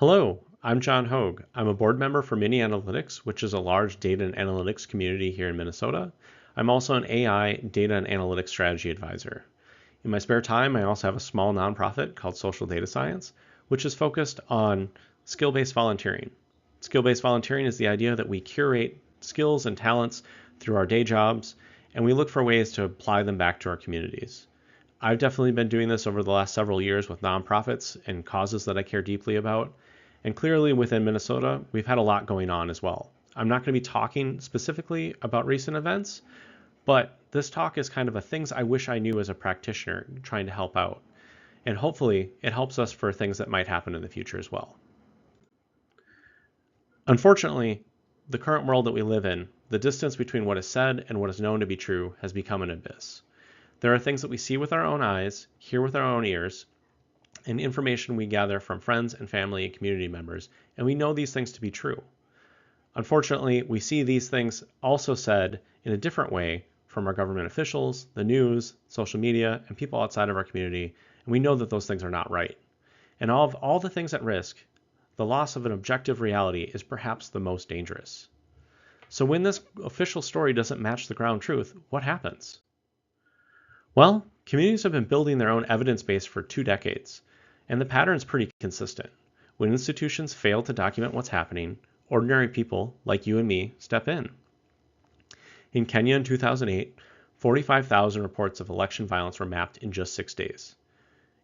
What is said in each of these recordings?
Hello, I'm John Hogue. I'm a board member for Mini Analytics, which is a large data and analytics community here in Minnesota. I'm also an AI data and analytics strategy advisor. In my spare time, I also have a small nonprofit called Social Data Science, which is focused on skill-based volunteering. Skill-based volunteering is the idea that we curate skills and talents through our day jobs, and we look for ways to apply them back to our communities. I've definitely been doing this over the last several years with nonprofits and causes that I care deeply about. And clearly within Minnesota, we've had a lot going on as well. I'm not going to be talking specifically about recent events, but this talk is kind of a things I wish I knew as a practitioner trying to help out. And hopefully it helps us for things that might happen in the future as well. Unfortunately, the current world that we live in, the distance between what is said and what is known to be true has become an abyss. There are things that we see with our own eyes, hear with our own ears, and information we gather from friends and family and community members, and we know these things to be true. Unfortunately, we see these things also said in a different way from our government officials, the news, social media, and people outside of our community, and we know that those things are not right. And of all the things at risk, the loss of an objective reality is perhaps the most dangerous. So when this official story doesn't match the ground truth, what happens? Well, communities have been building their own evidence base for 2 decades, and the pattern's pretty consistent. When institutions fail to document what's happening, ordinary people like you and me step in. In Kenya in 2008, 45,000 reports of election violence were mapped in just 6 days.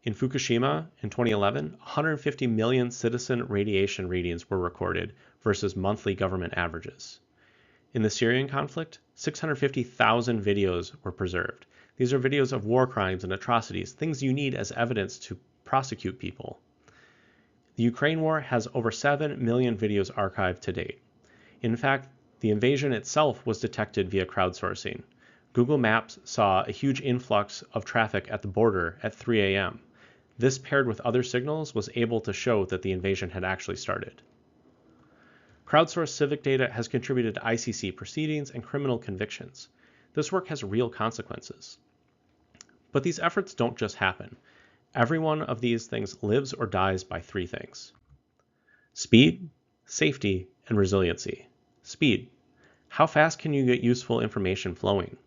In Fukushima in 2011, 150 million citizen radiation readings were recorded versus monthly government averages. In the Syrian conflict, 650,000 videos were preserved. These are videos of war crimes and atrocities, things you need as evidence to prosecute people. The Ukraine war has over 7 million videos archived to date. In fact, the invasion itself was detected via crowdsourcing. Google Maps saw a huge influx of traffic at the border at 3 a.m. This, paired with other signals, was able to show that the invasion had actually started. Crowdsourced civic data has contributed to ICC proceedings and criminal convictions. This work has real consequences. But these efforts don't just happen. Every one of these things lives or dies by 3 things: speed, safety, and resiliency. Speed. How fast can you get useful information flowing?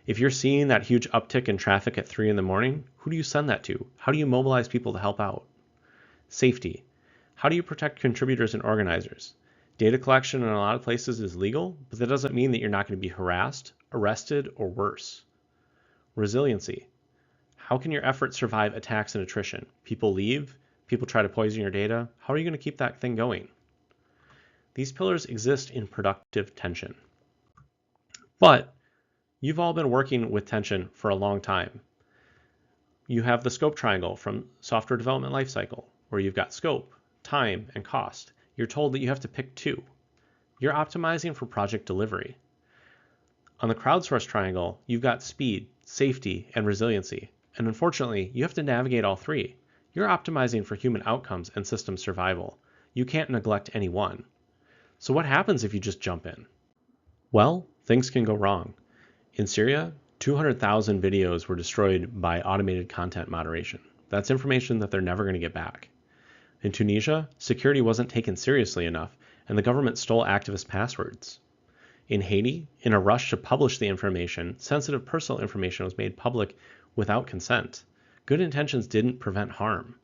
If you're seeing that huge uptick in traffic at 3 in the morning, who do you send that to? How do you mobilize people to help out? Safety. How do you protect contributors and organizers? Data collection in a lot of places is legal, but that doesn't mean that you're not going to be harassed, arrested, or worse. Resiliency. How can your efforts survive attacks and attrition? People leave, people try to poison your data. How are you going to keep that thing going? These pillars exist in productive tension. But you've all been working with tension for a long time. You have the scope triangle from software development lifecycle, where you've got scope, time, and cost. You're told that you have to pick 2. You're optimizing for project delivery. On the crowdsourced triangle, you've got speed, safety, and resiliency. And unfortunately, you have to navigate all 3. You're optimizing for human outcomes and system survival. You can't neglect any one. So what happens if you just jump in? Well, things can go wrong. In Syria, 200,000 videos were destroyed by automated content moderation. That's information that they're never going to get back. In Tunisia, security wasn't taken seriously enough, and the government stole activist passwords. In Haiti, in a rush to publish the information, sensitive personal information was made public without consent. Good intentions didn't prevent harm.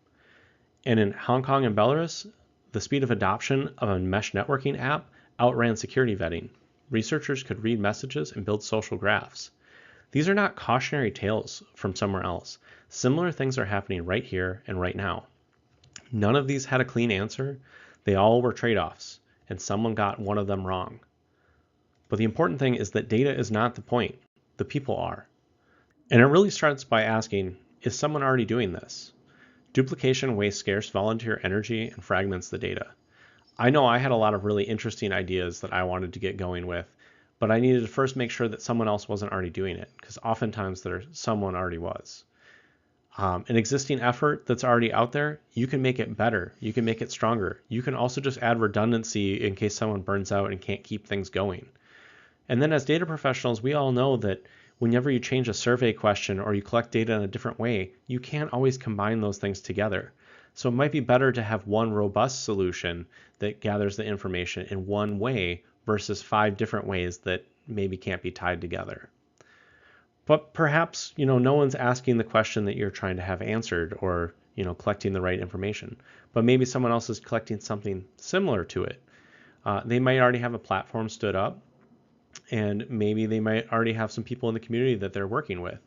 And in Hong Kong and Belarus, the speed of adoption of a mesh networking app outran security vetting. Researchers could read messages and build social graphs. These are not cautionary tales from somewhere else. Similar things are happening right here and right now. None of these had a clean answer. They all were trade-offs, and someone got one of them wrong. But the important thing is that data is not the point. The people are. And it really starts by asking, is someone already doing this? Duplication wastes scarce volunteer energy and fragments the data. I know I had a lot of really interesting ideas that I wanted to get going with, but I needed to first make sure that someone else wasn't already doing it, because oftentimes someone already was. An existing effort that's already out there, you can make it better. You can make it stronger. You can also just add redundancy in case someone burns out and can't keep things going. And then as data professionals, we all know that whenever you change a survey question or you collect data in a different way, you can't always combine those things together. So it might be better to have one robust solution that gathers the information in one way versus 5 different ways that maybe can't be tied together. But perhaps, no one's asking the question that you're trying to have answered or, collecting the right information. But maybe someone else is collecting something similar to it. They might already have a platform stood up, and maybe they might already have some people in the community that they're working with.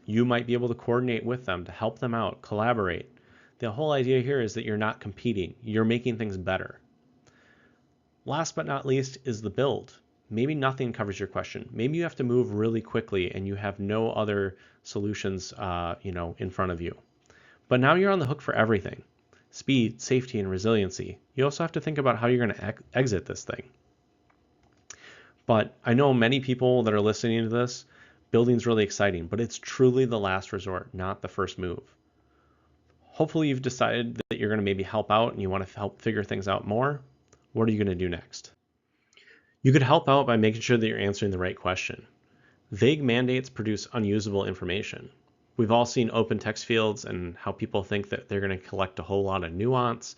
You might be able to coordinate with them to help them out, collaborate. The whole idea here is that you're not competing, you're making things better. Last but not least is the build. Maybe nothing covers your question. Maybe you have to move really quickly and you have no other solutions, in front of you. But now you're on the hook for everything. Speed, safety, and resiliency. You also have to think about how you're going to exit this thing. But I know many people that are listening to this, building's really exciting, but it's truly the last resort, not the first move. Hopefully you've decided that you're going to maybe help out and you want to help figure things out more. What are you going to do next? You could help out by making sure that you're answering the right question. Vague mandates produce unusable information. We've all seen open text fields and how people think that they're going to collect a whole lot of nuance,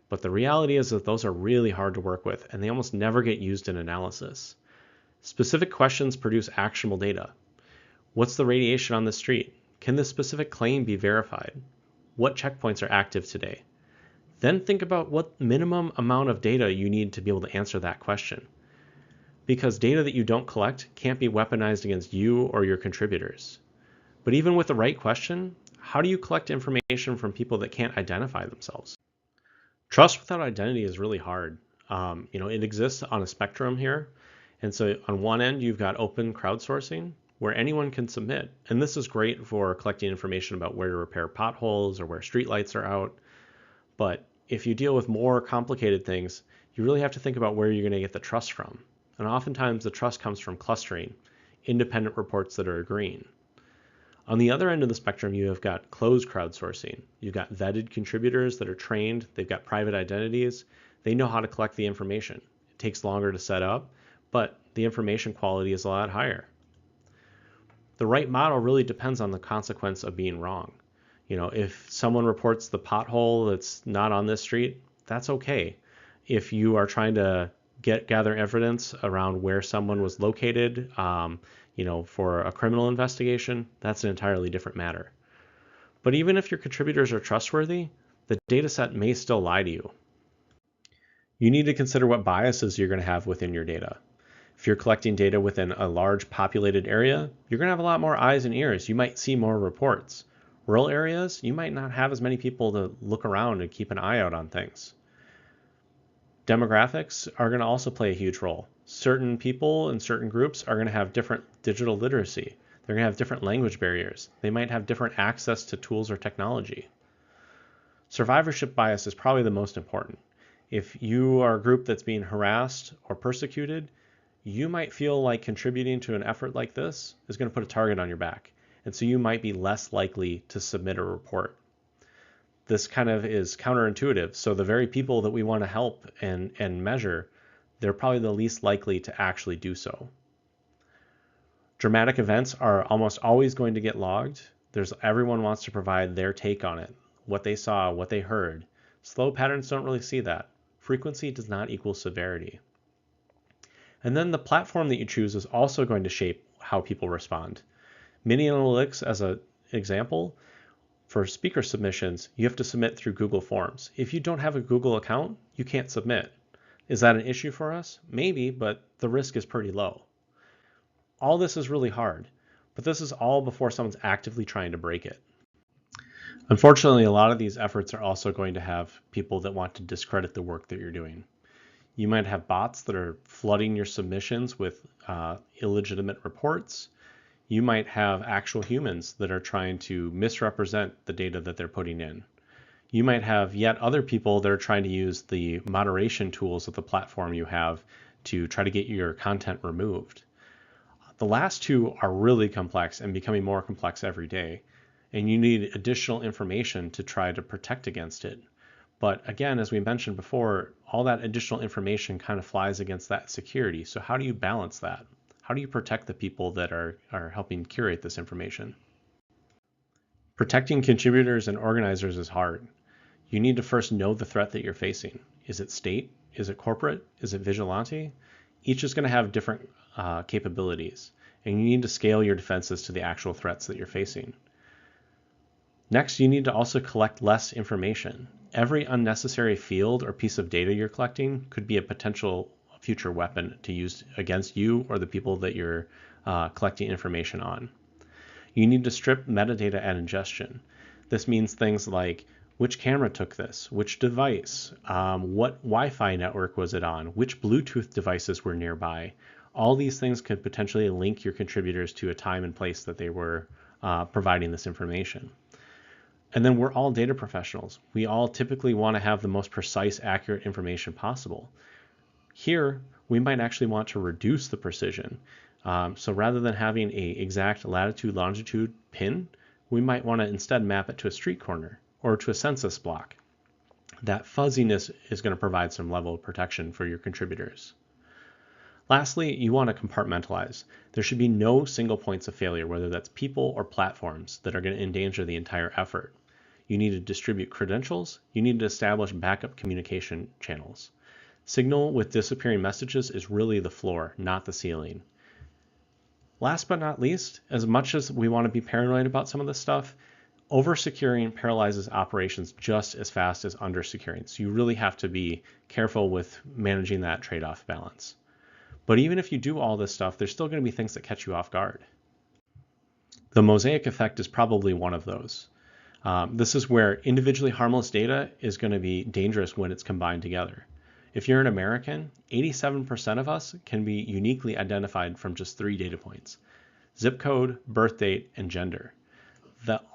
but the reality is that those are really hard to work with and they almost never get used in analysis. Specific questions produce actionable data. What's the radiation on the street? Can this specific claim be verified? What checkpoints are active today? Then think about what minimum amount of data you need to be able to answer that question. Because data that you don't collect can't be weaponized against you or your contributors. But even with the right question, how do you collect information from people that can't identify themselves? Trust without identity is really hard. It exists on a spectrum here. And so on one end, you've got open crowdsourcing where anyone can submit. And this is great for collecting information about where to repair potholes or where streetlights are out. But if you deal with more complicated things, you really have to think about where you're going to get the trust from. And oftentimes the trust comes from clustering, independent reports that are agreeing. On the other end of the spectrum, you have got closed crowdsourcing. You've got vetted contributors that are trained. They've got private identities. They know how to collect the information. It takes longer to set up, but the information quality is a lot higher. The right model really depends on the consequence of being wrong. If someone reports the pothole that's not on this street, that's okay. If you are trying to gather evidence around where someone was located, for a criminal investigation, that's an entirely different matter. But even if your contributors are trustworthy, the data set may still lie to you. You need to consider what biases you're going to have within your data. If you're collecting data within a large populated area, you're going to have a lot more eyes and ears. You might see more reports. Rural areas, you might not have as many people to look around and keep an eye out on things. Demographics are going to also play a huge role. Certain people and certain groups are going to have different digital literacy. They're going to have different language barriers. They might have different access to tools or technology. Survivorship bias is probably the most important. If you are a group that's being harassed or persecuted, you might feel like contributing to an effort like this is going to put a target on your back. And so you might be less likely to submit a report. This kind of is counterintuitive. So the very people that we want to help and measure, they're probably the least likely to actually do so. Dramatic events are almost always going to get logged. Everyone wants to provide their take on it, what they saw, what they heard. Slow patterns don't really see that. Frequency does not equal severity. And then the platform that you choose is also going to shape how people respond. Mini Analytics, as an example, for speaker submissions, you have to submit through Google Forms. If you don't have a Google account, you can't submit. Is that an issue for us? Maybe, but the risk is pretty low. All this is really hard, but this is all before someone's actively trying to break it. Unfortunately, a lot of these efforts are also going to have people that want to discredit the work that you're doing. You might have bots that are flooding your submissions with illegitimate reports. You might have actual humans that are trying to misrepresent the data that they're putting in. You might have yet other people that are trying to use the moderation tools of the platform you have to try to get your content removed. The last two are really complex and becoming more complex every day, and you need additional information to try to protect against it. But again, as we mentioned before, all that additional information kind of flies against that security. So how do you balance that? How do you protect the people that are helping curate this information? Protecting contributors and organizers is hard. You need to first know the threat that you're facing. Is it state? Is it corporate? Is it vigilante? Each is going to have different capabilities, and you need to scale your defenses to the actual threats that you're facing. Next, you need to also collect less information. Every unnecessary field or piece of data you're collecting could be a potential future weapon to use against you or the people that you're collecting information on. You need to strip metadata at ingestion. This means things like which camera took this, which device, what Wi-Fi network was it on, which Bluetooth devices were nearby. All these things could potentially link your contributors to a time and place that they were providing this information. And then we're all data professionals. We all typically want to have the most precise, accurate information possible. Here, we might actually want to reduce the precision. So rather than having an exact latitude, longitude pin, we might want to instead map it to a street corner or to a census block. That fuzziness is going to provide some level of protection for your contributors. Lastly, you want to compartmentalize. There should be no single points of failure, whether that's people or platforms, that are going to endanger the entire effort. You need to distribute credentials. You need to establish backup communication channels. Signal with disappearing messages is really the floor, not the ceiling. Last but not least, as much as we want to be paranoid about some of this stuff, over-securing paralyzes operations just as fast as under-securing. So you really have to be careful with managing that trade-off balance. But even if you do all this stuff, there's still going to be things that catch you off guard. The mosaic effect is probably one of those. This is where individually harmless data is going to be dangerous when it's combined together. If you're an American, 87% of us can be uniquely identified from just 3 data points: zip code, birth date, and gender.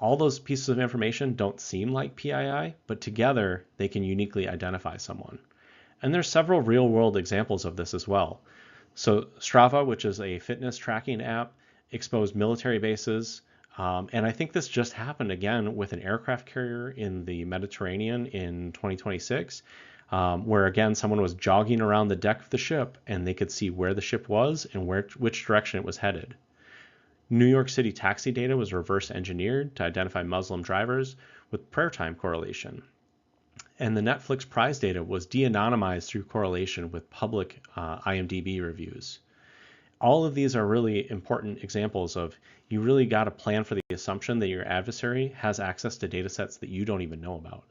All those pieces of information don't seem like PII, but together they can uniquely identify someone. And there's several real-world examples of this as well. So Strava, which is a fitness tracking app, exposed military bases. And I think this just happened again with an aircraft carrier in the Mediterranean in 2026, where again, someone was jogging around the deck of the ship and they could see where the ship was and which direction it was headed. New York City taxi data was reverse engineered to identify Muslim drivers with prayer time correlation. And the Netflix prize data was de-anonymized through correlation with public IMDb reviews. All of these are really important examples of you really got to plan for the assumption that your adversary has access to data sets that you don't even know about.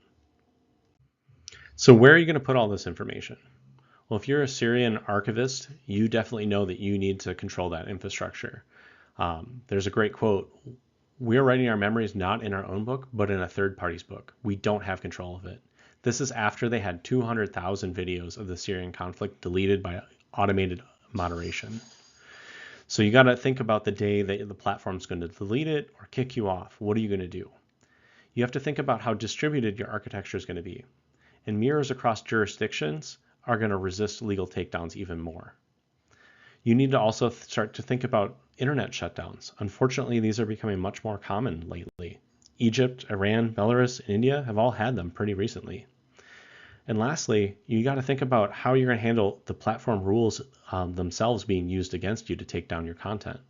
So where are you going to put all this information? Well, if you're a Syrian archivist, you definitely know that you need to control that infrastructure. There's a great quote: "We're writing our memories not in our own book, but in a third party's book. We don't have control of it." This is after they had 200,000 videos of the Syrian conflict deleted by automated moderation. So you got to think about the day that the platform's going to delete it or kick you off. What are you going to do? You have to think about how distributed your architecture is going to be. And mirrors across jurisdictions are going to resist legal takedowns even more. You need to also start to think about internet shutdowns. Unfortunately, these are becoming much more common lately. Egypt, Iran, Belarus, and India have all had them pretty recently. And lastly, you got to think about how you're going to handle the platform rules themselves being used against you to take down your content.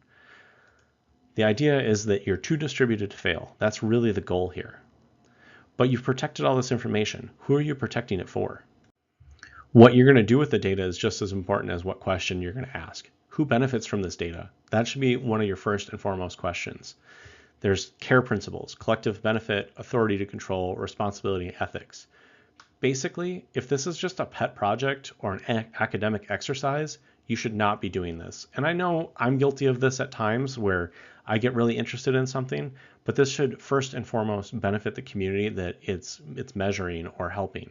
The idea is that you're too distributed to fail. That's really the goal here. But you've protected all this information. Who are you protecting it for? What you're going to do with the data is just as important as what question you're going to ask. Who benefits from this data? That should be one of your first and foremost questions. There's care principles, collective benefit, authority to control, responsibility, ethics. Basically, if this is just a pet project or an academic exercise, you should not be doing this. And I know I'm guilty of this at times where I get really interested in something, but this should first and foremost benefit the community that it's measuring or helping.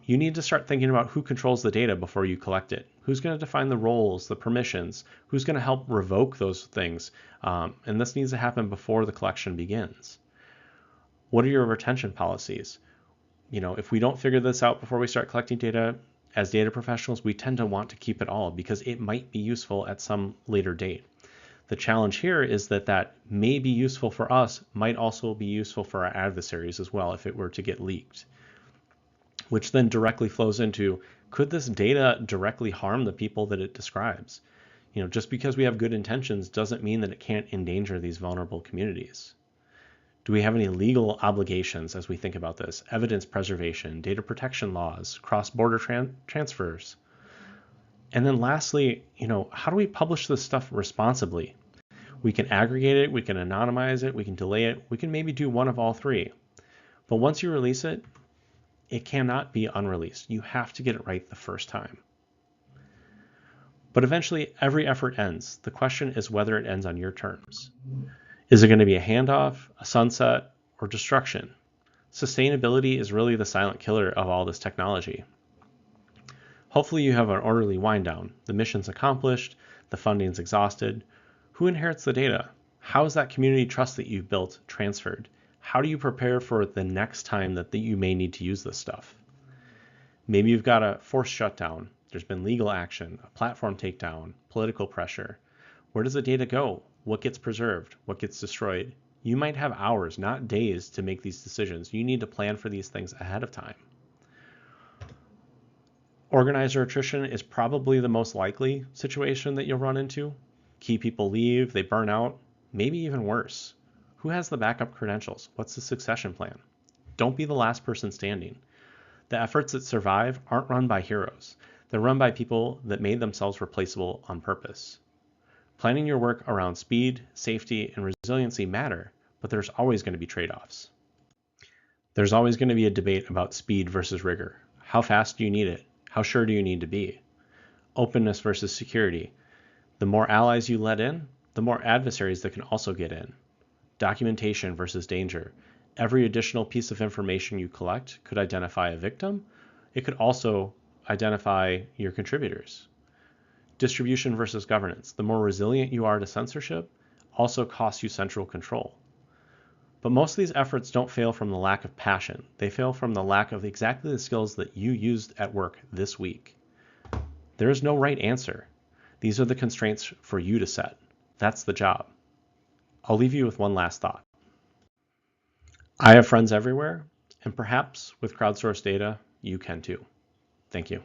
You need to start thinking about who controls the data before you collect it. Who's going to define the roles, the permissions? Who's going to help revoke those things? And this needs to happen before the collection begins. What are your retention policies? If we don't figure this out before we start collecting data, as data professionals, we tend to want to keep it all because it might be useful at some later date. The challenge here is that may be useful for us, might also be useful for our adversaries as well if it were to get leaked. Which then directly flows into, could this data directly harm the people that it describes? Just because we have good intentions doesn't mean that it can't endanger these vulnerable communities. Do we have any legal obligations as we think about this? Evidence preservation, data protection laws, cross-border transfers. And then lastly, how do we publish this stuff responsibly? We can aggregate it, we can anonymize it, we can delay it, we can maybe do one of all three. But once you release it, it cannot be unreleased. You have to get it right the first time. But eventually, every effort ends. The question is whether it ends on your terms. Is it going to be a handoff, a sunset, or destruction? Sustainability is really the silent killer of all this technology. Hopefully you have an orderly wind down. The mission's accomplished, the funding's exhausted. Who inherits the data? How is that community trust that you've built transferred? How do you prepare for the next time that you may need to use this stuff? Maybe you've got a forced shutdown. There's been legal action, a platform takedown, political pressure. Where does the data go? What gets preserved? What gets destroyed? You might have hours, not days, to make these decisions. You need to plan for these things ahead of time. Organizer attrition is probably the most likely situation that you'll run into. Key people leave, they burn out, maybe even worse. Who has the backup credentials? What's the succession plan? Don't be the last person standing. The efforts that survive aren't run by heroes. They're run by people that made themselves replaceable on purpose. Planning your work around speed, safety, and resiliency matter, but there's always going to be trade-offs. There's always going to be a debate about speed versus rigor. How fast do you need it? How sure do you need to be? Openness versus security. The more allies you let in, the more adversaries that can also get in. Documentation versus danger. Every additional piece of information you collect could identify a victim. It could also identify your contributors. Distribution versus governance. The more resilient you are to censorship also costs you central control. But most of these efforts don't fail from the lack of passion. They fail from the lack of exactly the skills that you used at work this week. There is no right answer. These are the constraints for you to set. That's the job. I'll leave you with one last thought. I have friends everywhere, and perhaps with crowdsourced data, you can too. Thank you.